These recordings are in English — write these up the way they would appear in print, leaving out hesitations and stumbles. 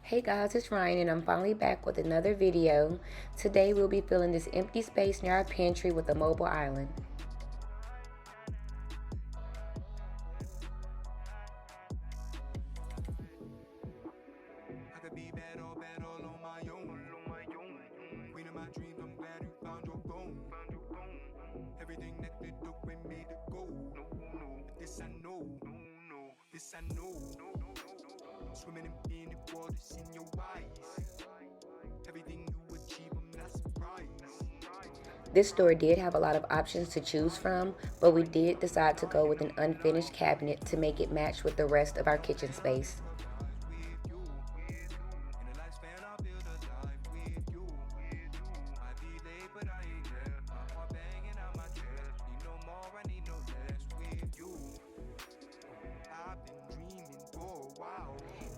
Hey guys, it's Ryan and I'm finally back with another video. Today we'll be filling this empty space near our pantry with a mobile island. Swimming in peanut waters in your eyes. Everything you achieve, I'm not surprised. This store did have a lot of options to choose from, but we did decide to go with an unfinished cabinet to make it match with the rest of our kitchen space.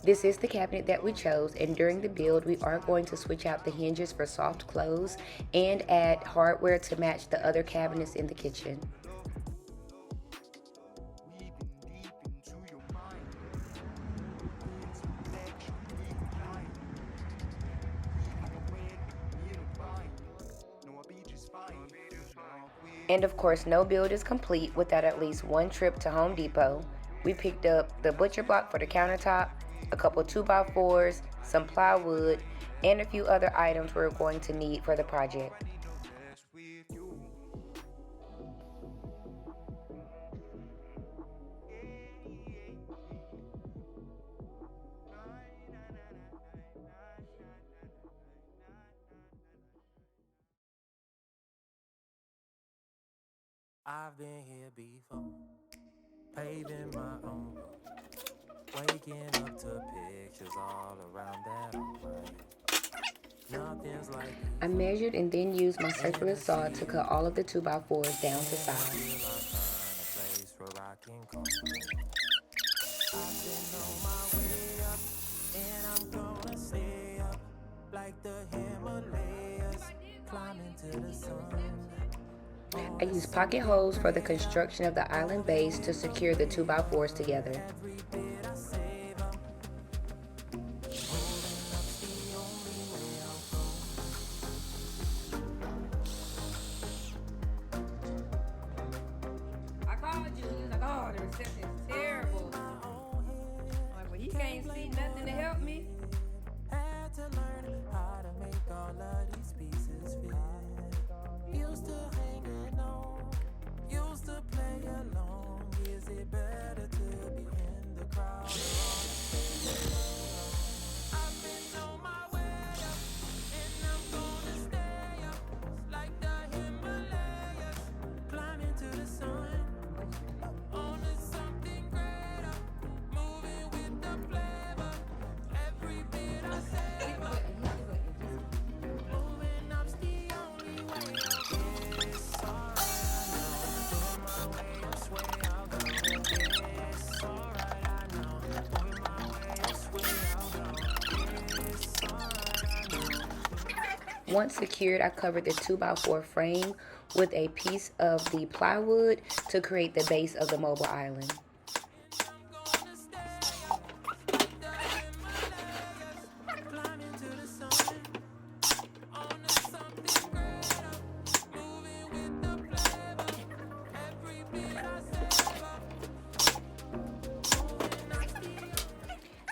This is the cabinet that we chose, and during the build we are going to switch out the hinges for soft close and add hardware to match the other cabinets in the kitchen. And of course, no build is complete without at least one trip to Home Depot. We picked up the butcher block for the countertop, a couple 2x4s, some plywood, and a few other items we're going to need for the project. I've been here before, paving my own road, waking up to pictures all around that on my head. Nothing's like I measured and then used my circular saw to cut all of the 2x4s down to size. place where I can come. I've been on my way up, and I'm gonna stay up like the Himalayas, climbing to the sun. I used pocket holes for the construction of the island base to secure the 2x4s together. I called you, he was like, oh, the reception is terrible. I'm like, well, he can't see nothing to help me. Had to learn how to make all of these pieces fit. Used to hang alone, used to play along. Is it better to be in the crowd or on the stage? I've been on my way up, and I'm gonna stay up like the Himalayas, climbing to the sun. On to something greater, moving with the flavor. Every bit I savor, moving up's the only way I'll go. It's alright, I know. Moving my way, I swear I'll go. It's alright, I know. Moving my way, I swear I'll go. It's alright, I know. Once secured, I covered the 2x4 frame with a piece of the plywood to create the base of the mobile island.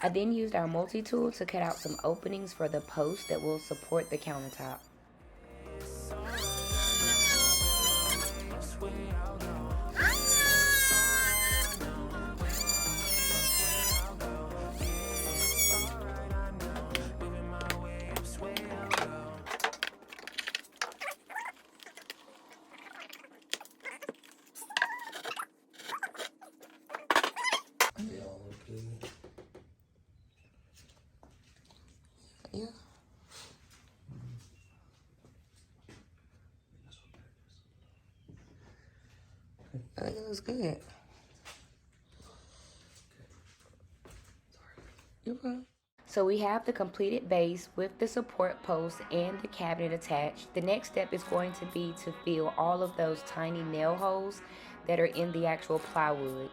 I then used our multi-tool to cut out some openings for the posts that will support the countertop. Yeah. I think it looks good. You're fine. So we have the completed base with the support post and the cabinet attached. The next step is going to be to fill all of those tiny nail holes that are in the actual plywood.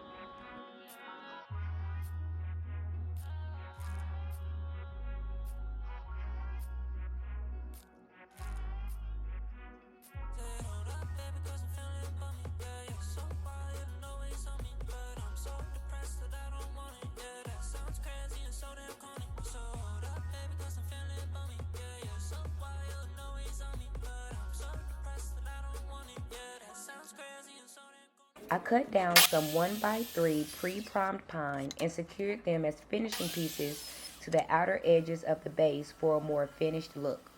I cut down some 1x3 pre-primed pine and secured them as finishing pieces to the outer edges of the base for a more finished look.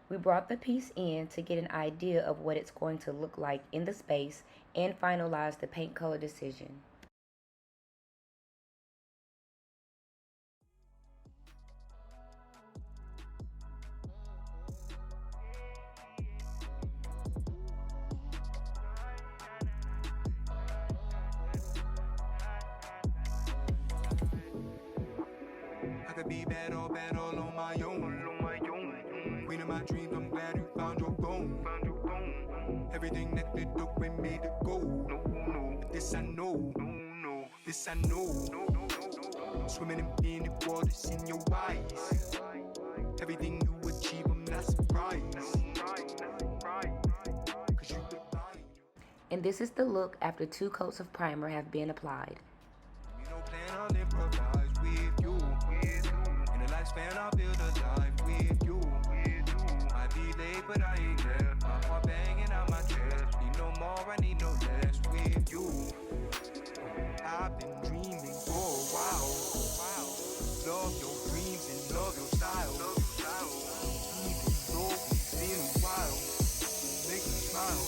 We brought the piece in to get an idea of what it's going to look like in the space and finalize the paint color decision. I could be bad all on my own. Queen of my dreams, I'm glad you found your bone. Everything that they took we made it go. But this I know, this I know. Swimming in inequalities in your eyes. Everything you achieve, I'm not surprised. 'Cause you divine. And this is the look after 2 coats of primer have been applied. We don't plan, I'll improvise with you. In the lifespan, I'll build a life with you. Might be late, but I ain't left. My heart banging out my chest. Need no more, I need no less with you. I've been dreaming for a while. Love your dreams and love your style. Even though it's been a while, make me smile.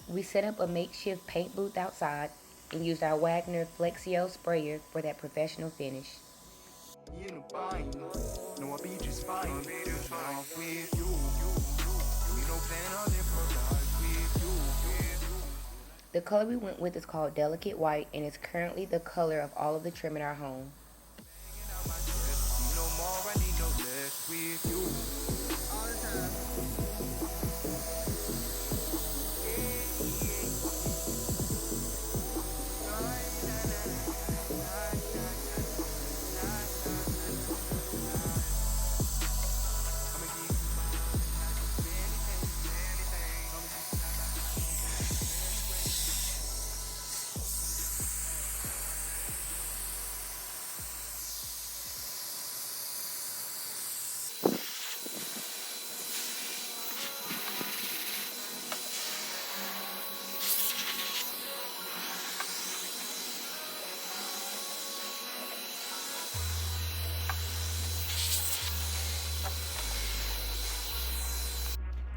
We set up a makeshift paint booth outside and used our Wagner Flexio sprayer for that professional finish. In a bind, no, I'll be just fine. Off with you. We don't plan, I'll improvise with you. The color we went with is called Delicate White and is currently the color of all of the trim in our home. No more, I need no less with you. All the time.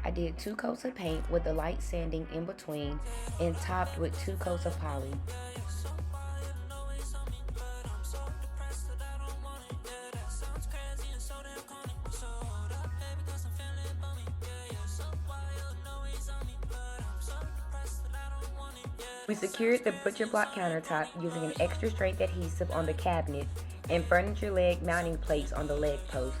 I did 2 coats of paint with the light sanding in between and topped with 2 coats of poly. We secured the butcher block countertop using an extra strength adhesive on the cabinet and furniture leg mounting plates on the leg post.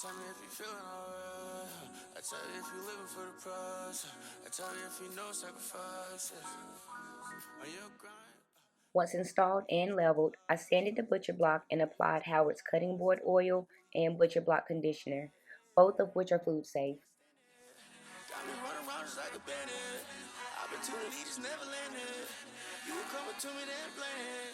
tell me if you feeling alright. I tell you if you living for the prize. I tell you if you know sacrifice. On your grind. Once installed and leveled, I sanded the butcher block and applied Howard's cutting board oil and butcher block conditioner, both of which are food safe. Got me running around just like a bandit. Opportunity just never landed. You were coming to me, then playing.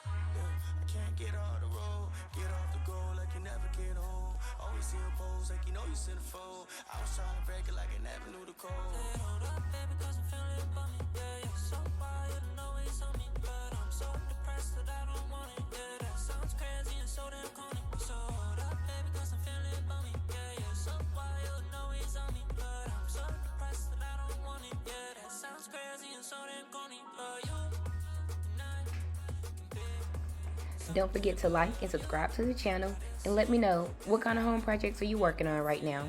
I can't get off the road, get off the goal like you never get home. Always see a pose like you know you sent a fold. I was trying to break it like I never knew the code. Hold up, baby, cause I'm feeling bummy. Yeah, yeah, so far you know it's on me. But I'm so depressed that I don't want it. Yeah, that sounds crazy and so damn corny. So hold up, baby, cause I'm feeling bummy. Yeah, yeah, so far you know it's on me. But I'm so depressed that I don't want it. Yeah, that sounds crazy and so damn corny. But you and I can be. Don't forget to like and subscribe to the channel and let me know what kind of home projects are you working on right now.